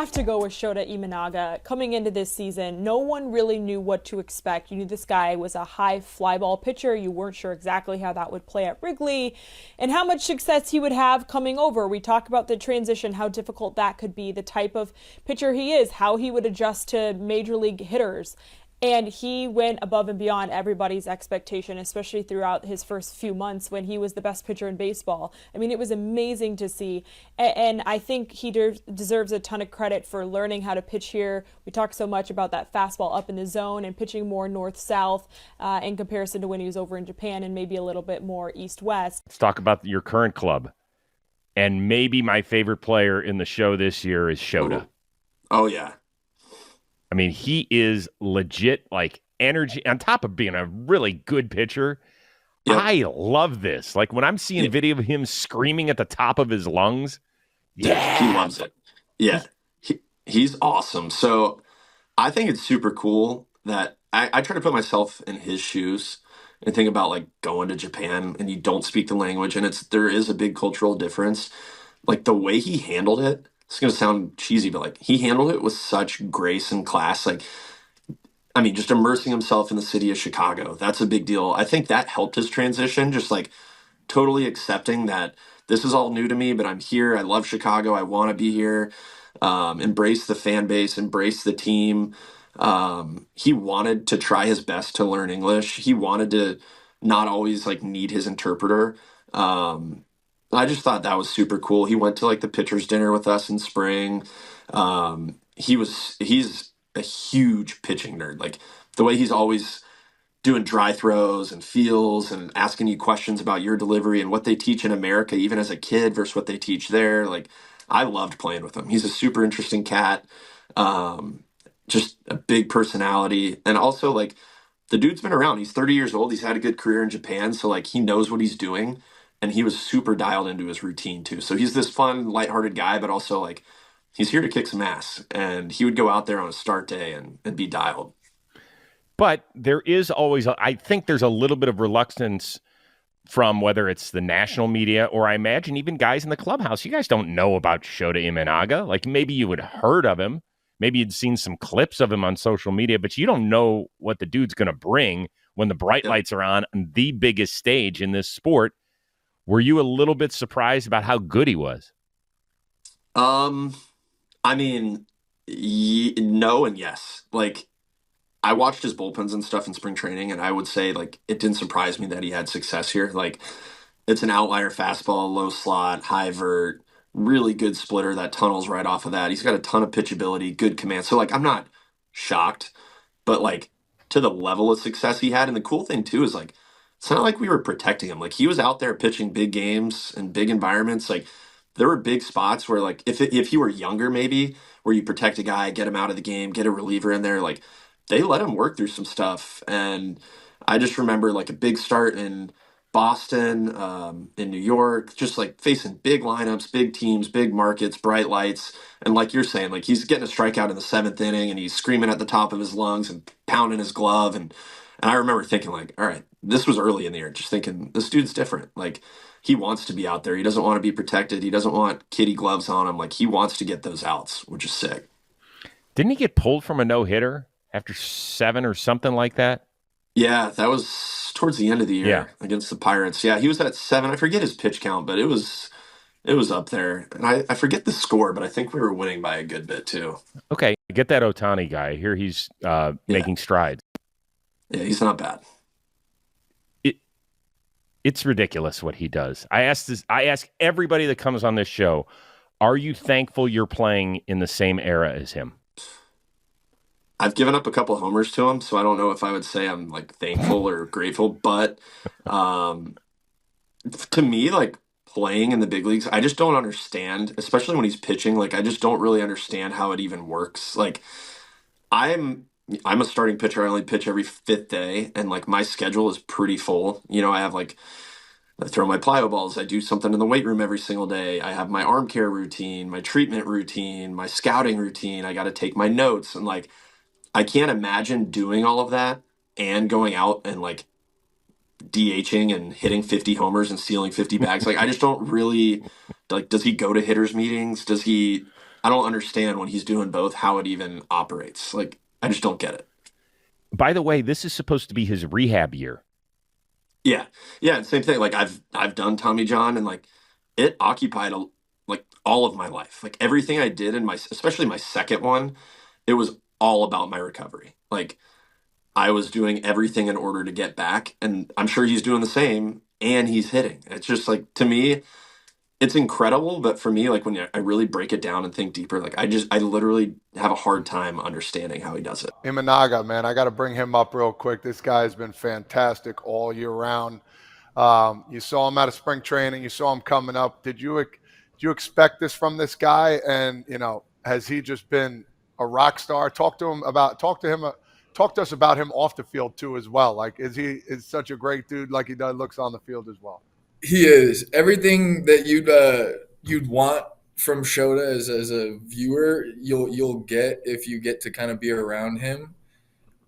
have to go with Shota Imanaga. Coming into this season, no one really knew what to expect. You knew this guy was a high fly ball pitcher. You weren't sure exactly how that would play at Wrigley and how much success he would have coming over. We talk about the transition, how difficult that could be, the type of pitcher he is, how he would adjust to major league hitters. And he went above and beyond everybody's expectation, especially throughout his first few months when he was the best pitcher in baseball. I mean, it was amazing to see. And I think he deserves a ton of credit for learning how to pitch here. We talk so much about that fastball up in the zone and pitching more north-south in comparison to when he was over in Japan and maybe a little bit more east-west. Let's talk about your current club. And maybe my favorite player in the show this year is Shota. Oh, yeah. I mean, he is legit, like, energy, on top of being a really good pitcher. Yep. I love this. Like, when I'm seeing video of him screaming at the top of his lungs, yeah, he loves it. Yeah, he's awesome. So I think it's super cool that I try to put myself in his shoes and think about, like, going to Japan and you don't speak the language, and there is a big cultural difference. Like, the way he handled it, it's going to sound cheesy, but like he handled it with such grace and class. Like, I mean, just immersing himself in the city of Chicago, that's a big deal. I think that helped his transition, just like totally accepting that this is all new to me, but I'm here. I love Chicago. I want to be here. Embrace the fan base, embrace the team. He wanted to try his best to learn English. He wanted to not always like need his interpreter. I just thought that was super cool. He went to like the pitcher's dinner with us in spring. He's a huge pitching nerd. Like the way he's always doing dry throws and feels and asking you questions about your delivery and what they teach in America, even as a kid versus what they teach there. Like I loved playing with him. He's a super interesting cat. Just a big personality. And also like the dude's been around. He's 30 years old. He's had a good career in Japan. So like he knows what he's doing. And he was super dialed into his routine too. So he's this fun, lighthearted guy, but also like he's here to kick some ass. And he would go out there on a start day and be dialed. But there is always, I think there's a little bit of reluctance from whether it's the national media or I imagine even guys in the clubhouse. You guys don't know about Shota Imanaga. Like maybe you had heard of him. Maybe you'd seen some clips of him on social media, but you don't know what the dude's going to bring when the bright lights are on the biggest stage in this sport. Were you a little bit surprised about how good he was? I mean, no and yes. Like, I watched his bullpens and stuff in spring training, and I would say, like, it didn't surprise me that he had success here. Like, it's an outlier fastball, low slot, high vert, really good splitter that tunnels right off of that. He's got a ton of pitchability, good command. So, like, I'm not shocked, but, like, to the level of success he had. And the cool thing, too, is, like, it's not like we were protecting him. Like he was out there pitching big games and big environments. Like there were big spots where like if he were younger, maybe where you protect a guy, get him out of the game, get a reliever in there. Like they let him work through some stuff. And I just remember like a big start in Boston, in New York, just like facing big lineups, big teams, big markets, bright lights. And like you're saying, like he's getting a strikeout in the 7th inning and he's screaming at the top of his lungs and pounding his glove. And I remember thinking like, all right, this was early in the year, just thinking this dude's different. Like he wants to be out there. He doesn't want to be protected. He doesn't want kitty gloves on him. Like he wants to get those outs, which is sick. Didn't he get pulled from a no-hitter after 7 or something like that? Yeah, that was towards the end of the year against the Pirates. Yeah, he was at 7. I forget his pitch count, but it was up there. And I forget the score, but I think we were winning by a good bit too. Okay, get that Ohtani guy. Here he's making strides. Yeah, he's not bad. It's ridiculous what he does. I ask everybody that comes on this show, are you thankful you're playing in the same era as him? I've given up a couple homers to him, so I don't know if I would say I'm like thankful or grateful, but to me, like playing in the big leagues, I just don't understand, especially when he's pitching. Like I just don't really understand how it even works. Like I'm a starting pitcher. I only pitch every 5th day, and like my schedule is pretty full. You know, I have like I throw my plyo balls. I do something in the weight room every single day. I have my arm care routine, my treatment routine, my scouting routine. I got to take my notes, and like I can't imagine doing all of that and going out and like DHing and hitting 50 homers and stealing 50 bags. Like I just don't really like. Does he go to hitters meetings? Does he I don't understand when he's doing both how it even operates. Like, I just don't get it. By the way, this is supposed to be his rehab year. Yeah, yeah, same thing. Like I've done Tommy John, and like it occupied like all of my life. Like everything I did in my, especially my second one, it was all about my recovery. Like I was doing everything in order to get back, and I'm sure he's doing the same. And he's hitting. It's just like, to me, it's incredible. But for me, like when I really break it down and think deeper, like I literally have a hard time understanding how he does it. Imanaga, man, I got to bring him up real quick. This guy has been fantastic all year round. You saw him out of spring training. You saw him coming up. Did you expect this from this guy? And has he just been a rock star? Talk to us about him off the field too, as well. Like, is such a great dude like he looks on the field as well? He is everything that you'd want from Shota as a viewer. You'll get if you get to kind of be around him.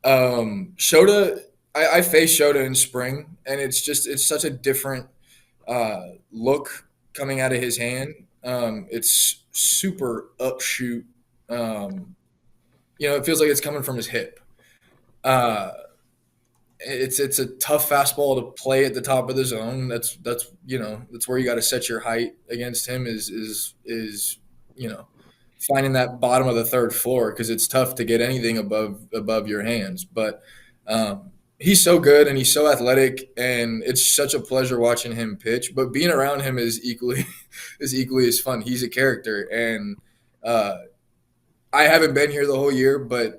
Shota, I faced Shota in spring, and it's such a different look coming out of his hand. It's super upshoot. It feels like it's coming from his hip. It's a tough fastball to play at the top of the zone. That's where you got to set your height against him is finding that bottom of the third floor, because it's tough to get anything above your hands. But he's so good and he's so athletic, and it's such a pleasure watching him pitch. But being around him is equally as fun. He's a character, and I haven't been here the whole year, but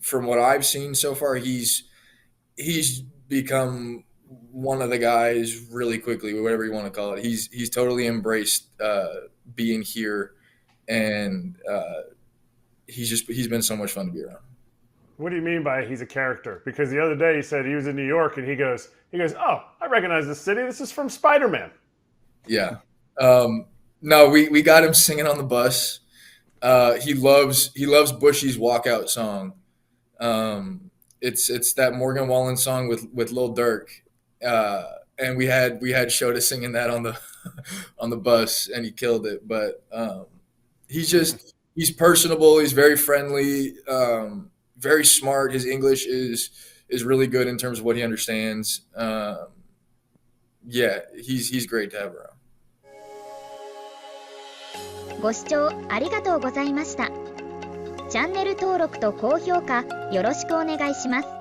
from what I've seen so far, he's become one of the guys really quickly, whatever you want to call it. He's totally embraced being here, and he's been so much fun to be around. What do you mean by he's a character? Because the other day he said he was in New York, and he goes, oh, I recognize this city. This is from Spider-Man. Yeah. No, we got him singing on the bus. He loves Bushy's walkout song. It's that Morgan Wallen song with Lil Durk, and we had Shota singing that on the bus, and he killed it. But he's personable. He's very friendly, very smart. His English is really good in terms of what he understands. Yeah, he's great to have around. ご視聴ありがとうございました。チャンネル登録と高評価よろしくお願いします。